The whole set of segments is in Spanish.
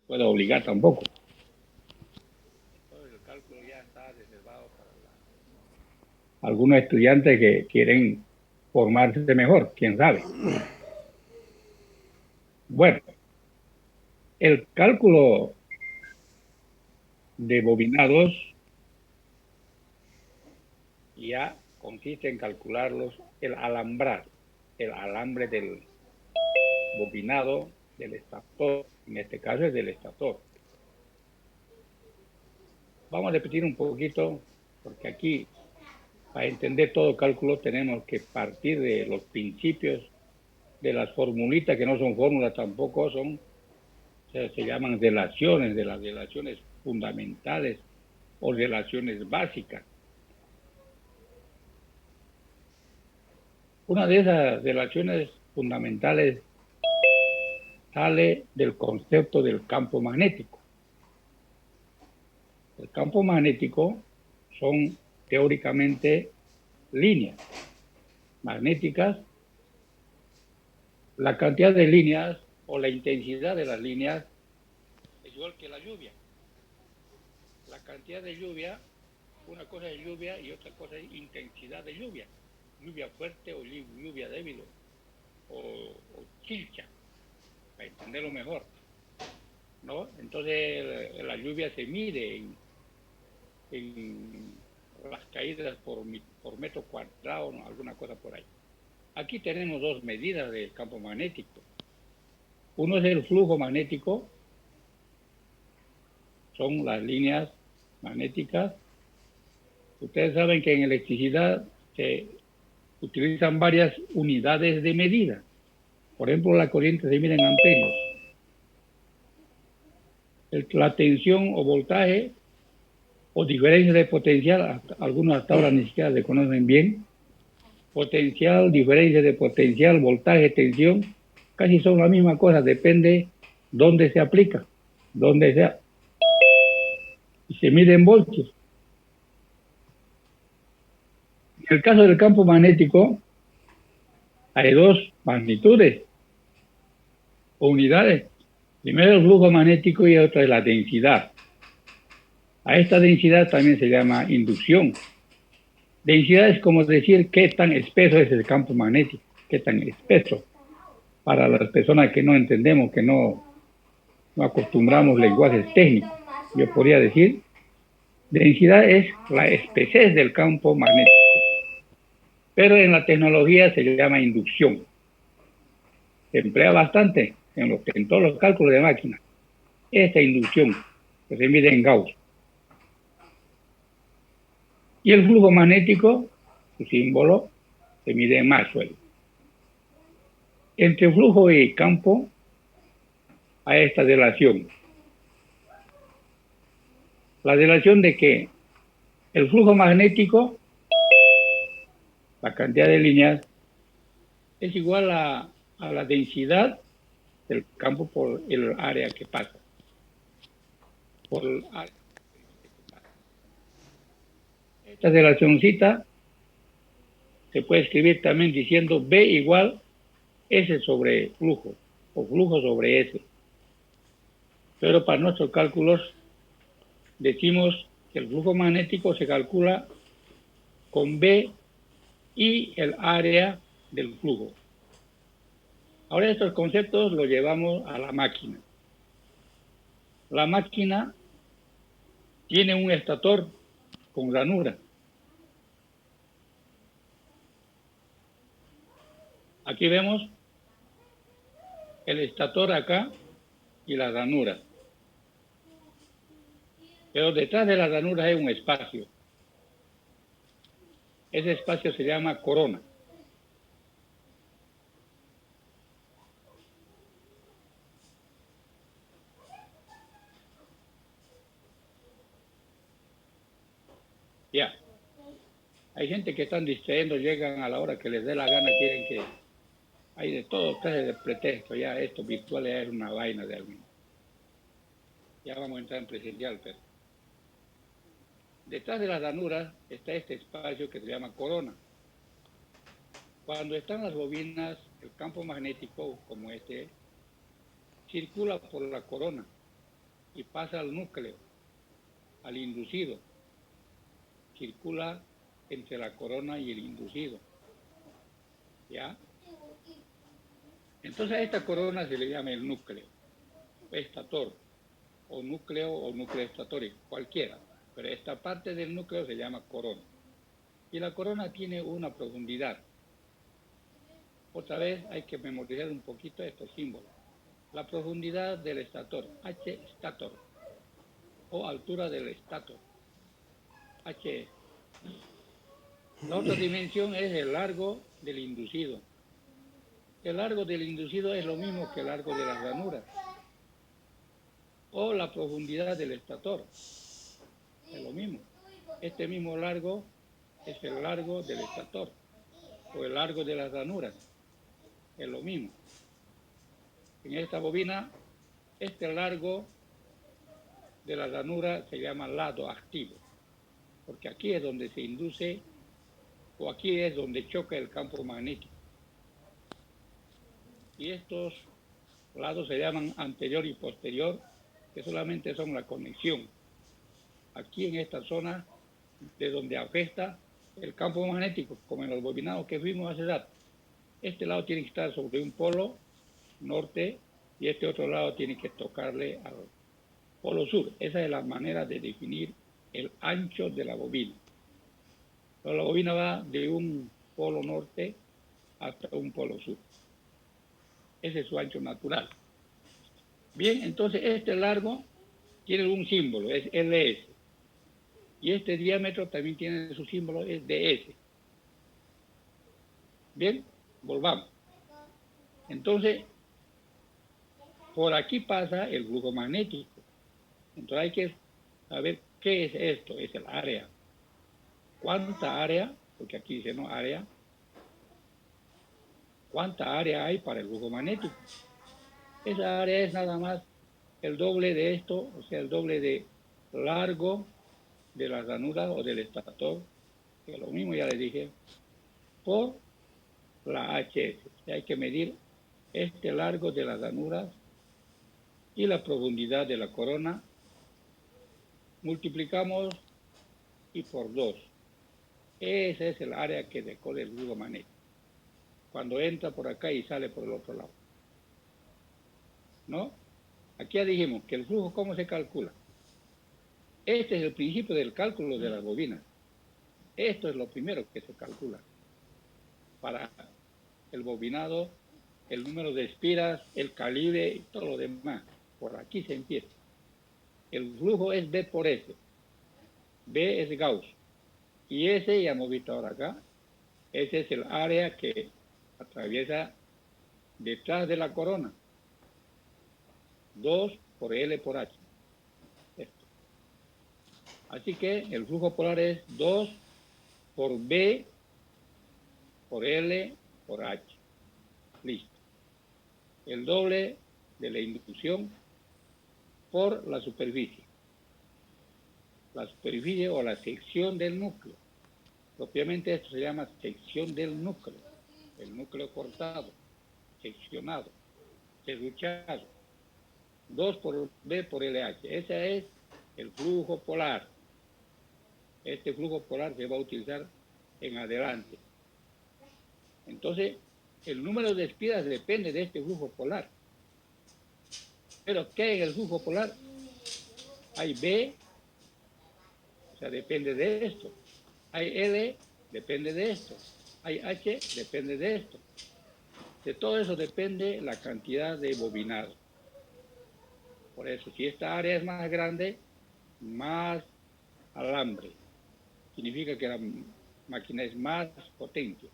puede obligar tampoco. Entonces el cálculo ya está reservado para algunos estudiantes que quieren formarse mejor, quién sabe. Bueno, el cálculo de bobinados ya consiste en calcularlos, el alambre del bobinado del estator, en este caso es del estator. Vamos a repetir un poquito, porque aquí, para entender todo cálculo, tenemos que partir de los principios, de las formulitas, que no son fórmulas tampoco, se llaman relaciones, de las relaciones fundamentales o relaciones básicas. Una de esas relaciones fundamentales sale del concepto del campo magnético. El campo magnético son teóricamente líneas magnéticas. La cantidad de líneas o la intensidad de las líneas es igual que la lluvia. La cantidad de lluvia, una cosa es lluvia y otra cosa es intensidad de lluvia. Lluvia fuerte o lluvia débil o chilcha, para entenderlo mejor, ¿no? Entonces la lluvia se mide en las caídas por metro cuadrado, ¿no? Alguna cosa por ahí. Aquí tenemos dos medidas del campo magnético. Uno es el flujo magnético, son las líneas magnéticas. Ustedes saben que en electricidad se utilizan varias unidades de medida. Por ejemplo, la corriente se mide en amperios. La tensión o voltaje o diferencia de potencial, algunos hasta ahora ni siquiera se conocen bien. Potencial, diferencia de potencial, voltaje, tensión, casi son la misma cosa, depende dónde se aplica, dónde sea. Y se mide en voltios. En el caso del campo magnético, hay dos magnitudes o unidades. Primero el flujo magnético y otra es la densidad. A esta densidad también se llama inducción. Densidad es como decir qué tan espeso es el campo magnético, qué tan espeso. Para las personas que no entendemos, que no acostumbramos lenguajes técnicos, yo podría decir, densidad es la espesez del campo magnético. Pero en la tecnología se llama inducción. Se emplea bastante en todos los cálculos de máquina. Esta inducción que se mide en Gauss. Y el flujo magnético, su símbolo, se mide en Maxwell. Entre flujo y campo hay esta relación. La relación de que el flujo magnético, la cantidad de líneas, es igual a la densidad del campo por el área que pasa. Por el área. Esta relacioncita se puede escribir también diciendo B igual S sobre flujo o flujo sobre S. Pero para nuestros cálculos decimos que el flujo magnético se calcula con B y el área del flujo. Ahora estos conceptos los llevamos a la máquina. La máquina tiene un estator con ranura. Aquí vemos el estator acá y la ranura. Pero detrás de la ranura hay un espacio. Ese espacio se llama corona. Ya. Hay gente que están distrayendo, llegan a la hora que les dé la gana, quieren que hay de todo clase de pretexto. Ya esto virtual ya es una vaina de alguien. Ya vamos a entrar en presencial, pero detrás de las ranuras está este espacio que se llama corona. Cuando están las bobinas, el campo magnético, como este, circula por la corona. y pasa al núcleo, al inducido. Circula entre la corona y el inducido. ¿Ya? Entonces a esta corona se le llama el núcleo, estator, o núcleo estatórico, cualquiera. Pero esta parte del núcleo se llama corona. Y la corona tiene una profundidad. Otra vez hay que memorizar un poquito estos símbolos. La profundidad del estator, H estator, o altura del estator, H. La otra dimensión es el largo del inducido. El largo del inducido es lo mismo que el largo de las ranuras. O la profundidad del estator, es lo mismo. Este mismo largo es el largo del estator, o el largo de las ranuras, es lo mismo. En esta bobina, este largo de la ranura se llama lado activo, porque aquí es donde se induce, o aquí es donde choca el campo magnético. Y estos lados se llaman anterior y posterior, que solamente son la conexión. Aquí en esta zona de donde afecta el campo magnético, como en los bobinados que vimos hace rato. Este lado tiene que estar sobre un polo norte y este otro lado tiene que tocarle al polo sur. Esa es la manera de definir el ancho de la bobina. Pero la bobina va de un polo norte hasta un polo sur. Ese es su ancho natural. Bien, entonces este largo tiene un símbolo, es LS. Y este diámetro también tiene su símbolo, es DS. Bien, volvamos. Entonces, por aquí pasa el flujo magnético. Entonces hay que saber qué es esto, es el área. ¿Cuánta área? Porque aquí dice no área. ¿Cuánta área hay para el flujo magnético? Esa área es nada más el doble de esto, o sea, el doble de largo de la ranura o del estator, que lo mismo ya les dije, por la HS. O sea, hay que medir este largo de las ranuras y la profundidad de la corona. Multiplicamos y por 2. Ese es el área que decode el flujo magnético. Cuando entra por acá y sale por el otro lado. ¿No? Aquí ya dijimos que el flujo, ¿cómo se calcula? Este es el principio del cálculo de las bobinas. Esto es lo primero que se calcula. Para el bobinado, el número de espiras, el calibre y todo lo demás. Por aquí se empieza. El flujo es B por S. B es Gauss. Y S, ya hemos visto ahora acá, ese es el área que atraviesa detrás de la corona. 2 por L por H. Esto. Así que el flujo polar es 2 por B por L por H. Listo. El doble de la inducción por la superficie. La superficie o la sección del núcleo. Propiamente esto se llama sección del núcleo. El núcleo cortado, seccionado, serruchado. 2 por B por LH. Ese es el flujo polar. Este flujo polar se va a utilizar en adelante. Entonces, el número de espiras depende de este flujo polar. Pero, ¿qué hay en el flujo polar? Hay B, o sea, depende de esto. Hay L, depende de esto. Hay H, depende de esto. De todo eso depende la cantidad de bobinado. Por eso, si esta área es más grande, más alambre. Significa que la máquina es más potente.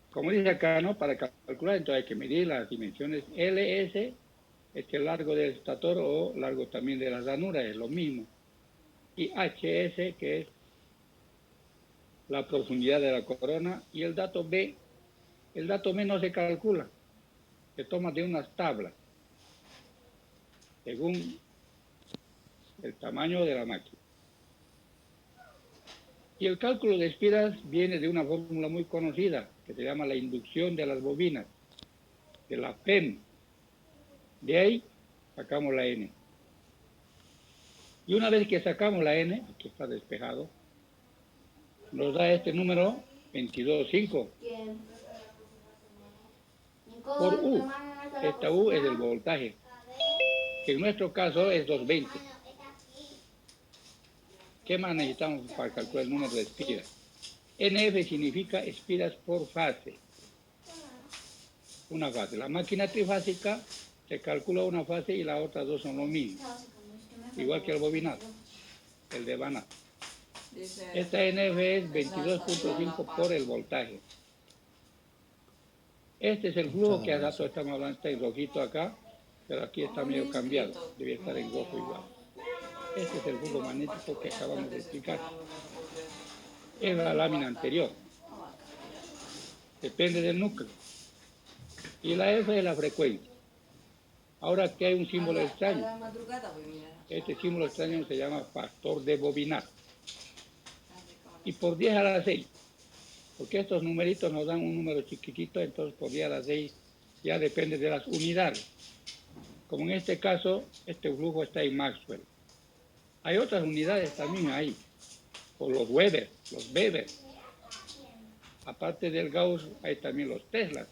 Como dice acá, ¿no? Para calcular, entonces hay que medir las dimensiones LS, es el largo del estator o largo también de la ranura, es lo mismo. Y HS, que es la profundidad de la corona. Y el dato B no se calcula, se toma de unas tablas, según el tamaño de la máquina. Y el cálculo de espiras viene de una fórmula muy conocida, que se llama la inducción de las bobinas, de la PEM. De ahí sacamos la N. Y una vez que sacamos la n, aquí está despejado, nos da este número 22,5 por U. Esta U es el voltaje, que en nuestro caso es 220. ¿Qué más necesitamos para calcular el número de espiras? NF significa espiras por fase. Una fase. La máquina trifásica se calcula una fase y las otras dos son lo mismo. Igual que el bobinado, el de Banach. Esta NF es 22,5 por el voltaje. Este es el flujo que hace rato estamos hablando, está en rojito acá, pero aquí está medio cambiado, debe estar en rojo igual. Este es el flujo magnético que acabamos de explicar. Es la lámina anterior. Depende del núcleo. Y la F es la frecuencia. Ahora aquí hay un símbolo extraño. Este símbolo extraño se llama factor de bobinar. Y por 10 a la 6. Porque estos numeritos nos dan un número chiquitito, entonces por 10 a la 6 ya depende de las unidades. Como en este caso, este flujo está en Maxwell. Hay otras unidades también ahí, por los Weber, los Weber. Aparte del Gauss, hay también los Teslas.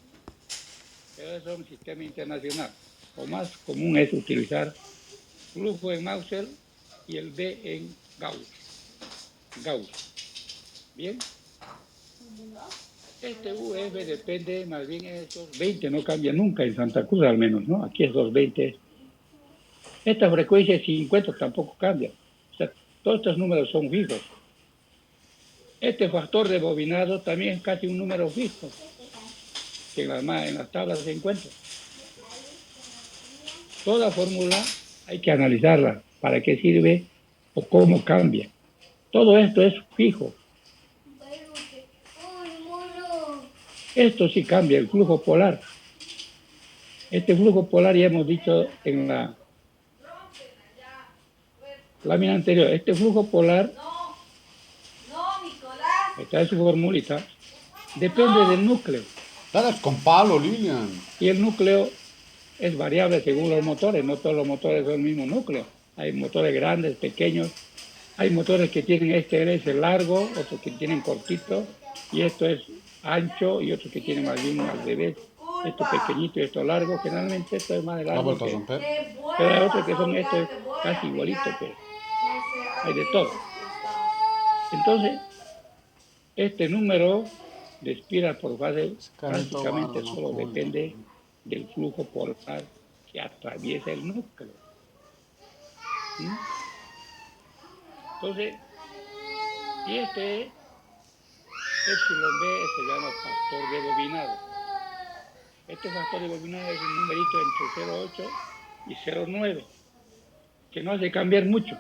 Pero eso es un sistema internacional. Lo más común es utilizar flujo en Maxwell y el B en Gauss. Bien. Este UF depende más bien de estos 20, no cambia nunca en Santa Cruz al menos, ¿no? Aquí es 220. Esta frecuencia es 50, tampoco cambia. O sea, todos estos números son fijos. Este factor de bobinado también es casi un número fijo, que en las tablas se encuentra. Toda fórmula hay que analizarla, para qué sirve o cómo cambia. Todo esto es fijo. Esto sí cambia, el flujo polar. Este flujo polar ya hemos dicho en la lámina anterior. Este flujo polar, está en su formulita, depende del núcleo. Dale con palo, Lilian. Y el núcleo es variable según los motores. No todos los motores son el mismo núcleo. Hay motores grandes, pequeños. Hay motores que tienen este LS largo, otros que tienen cortito, y esto es ancho, y otros que tienen más bien al revés. Esto pequeñito y esto largo. Generalmente esto es más ¿Ha largo vuelto a que... romper? Pero hay otros que son estos casi igualitos, pues. Hay de todo. Entonces, este número de espiras por fase prácticamente solo depende del flujo polar que atraviesa el núcleo. ¿Mm? Entonces, y este epsilon B se llama factor de bobinado. Este factor de bobinado es un numerito entre 0,8 y 0,9, que no hace cambiar mucho.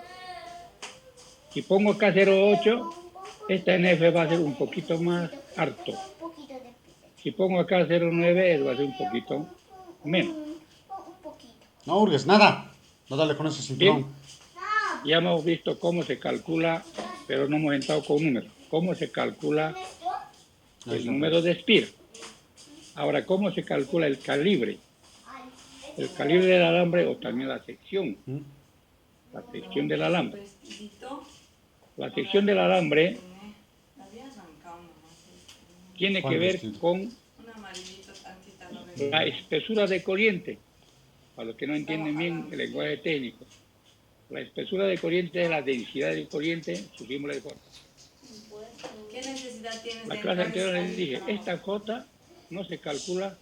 Si pongo acá 0,8, esta NF va a ser un poquito más alto. Si pongo acá 0,9, va a ser un poquito menos. No hurgues, nada. No dale con ese cinturón. Bien, ya hemos visto cómo se calcula, pero no hemos entrado con números. Cómo se calcula el número de espira. Ahora, ¿cómo se calcula el calibre? El calibre del alambre o también la sección. La sección del alambre. La sección del alambre tiene que ver con la espesura de corriente. Para los que no entienden bien el lenguaje técnico. La espesura de corriente es la densidad de corriente, su símbolo de J. ¿Qué necesidad tienes La de clase entrar anterior les dije, esta J no se calcula,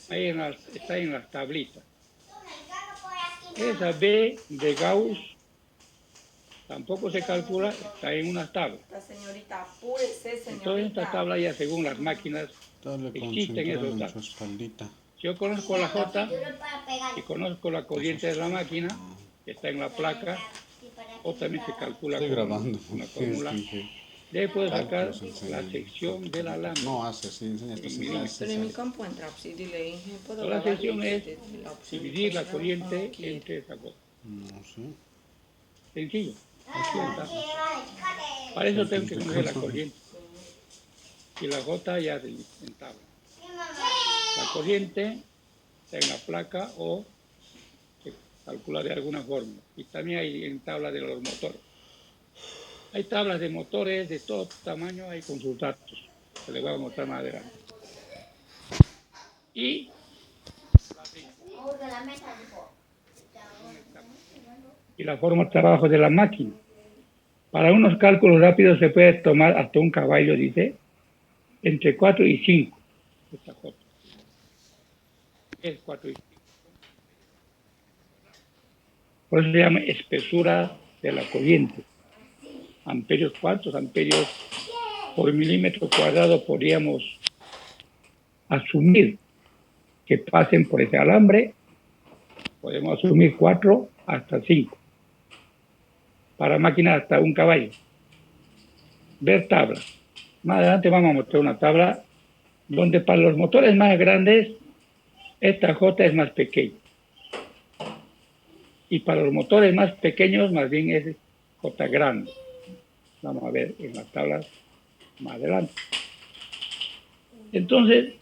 ahí está en las tablitas. Esa B de Gauss tampoco se calcula, está en unas tablas. La señorita, apúrese, señorita. Entonces estas tablas ya según las máquinas existen esos datos. Si yo conozco la J y conozco la corriente de la máquina, que está en la placa, o también se calcula con una fórmula. De ahí puedo sacar la sección del alambre. No hace así, enseña Pero en mi campo entra, sí, dile, puedo La grabar sección es la opción dividir la de corriente aquí. entre esa cosa. No sé. Sencillo. Aquí está. Para eso tengo que conocer la corriente. Y la J ya se en tabla. La corriente está en la placa o se calcular de alguna forma. Y también hay en tabla de los motores. Hay tablas de motores de todo tamaño, hay con sus datos, que les voy a mostrar más adelante. Y la forma de trabajo de la máquina. Para unos cálculos rápidos se puede tomar hasta un caballo, dice, entre 4 y 5. Esta foto. Es 4 y 5. Por eso se llama espesura de la corriente. Amperios, ¿cuántos amperios por milímetro cuadrado podríamos asumir que pasen por ese alambre? Podemos asumir 4 hasta 5. Para máquinas hasta un caballo. Ver tabla. Más adelante vamos a mostrar una tabla donde para los motores más grandes esta J es más pequeña. Y para los motores más pequeños más bien es J grande. Vamos a ver en las tablas más adelante. Entonces,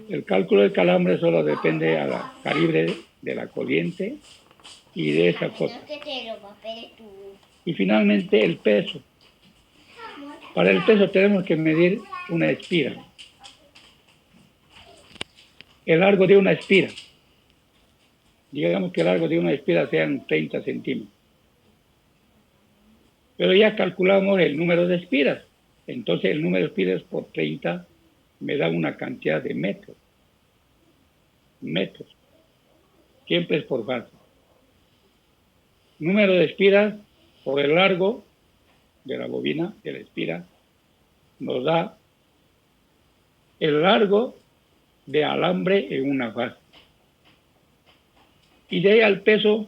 el cálculo del calambre solo depende al calibre de la corriente y de esa J. Y finalmente el peso. Para el peso tenemos que medir una espira. El largo de una espira. Digamos que el largo de una espira sean 30 centímetros. Pero ya calculamos el número de espiras. Entonces el número de espiras por 30 me da una cantidad de metros. Metros. Siempre es por fase. Número de espiras por el largo de la bobina, de la espira, nos da el largo de alambre en una fase. Y de ahí al peso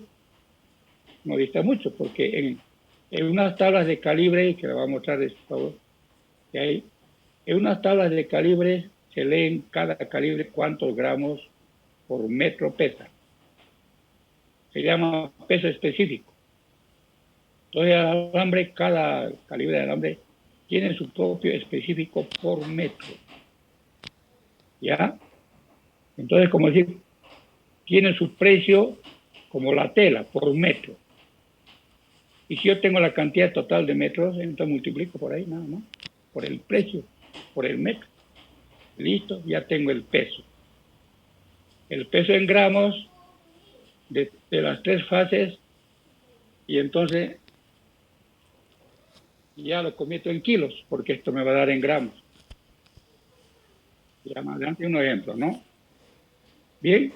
no dista mucho, porque en unas tablas de calibre, que le voy a mostrar por favor, que hay, en unas tablas de calibre se leen cada calibre cuántos gramos por metro pesa. Se llama peso específico. Entonces el alambre, cada calibre de alambre tiene su propio específico por metro. ¿Ya? Entonces, como decir, tiene su precio como la tela por metro. Y si yo tengo la cantidad total de metros, entonces multiplico por ahí nada más, por el precio, por el metro. Listo, ya tengo el peso. El peso en gramos de las tres fases, y entonces ya lo convierto en kilos, porque esto me va a dar en gramos. Ya más adelante un ejemplo, ¿no? Bien.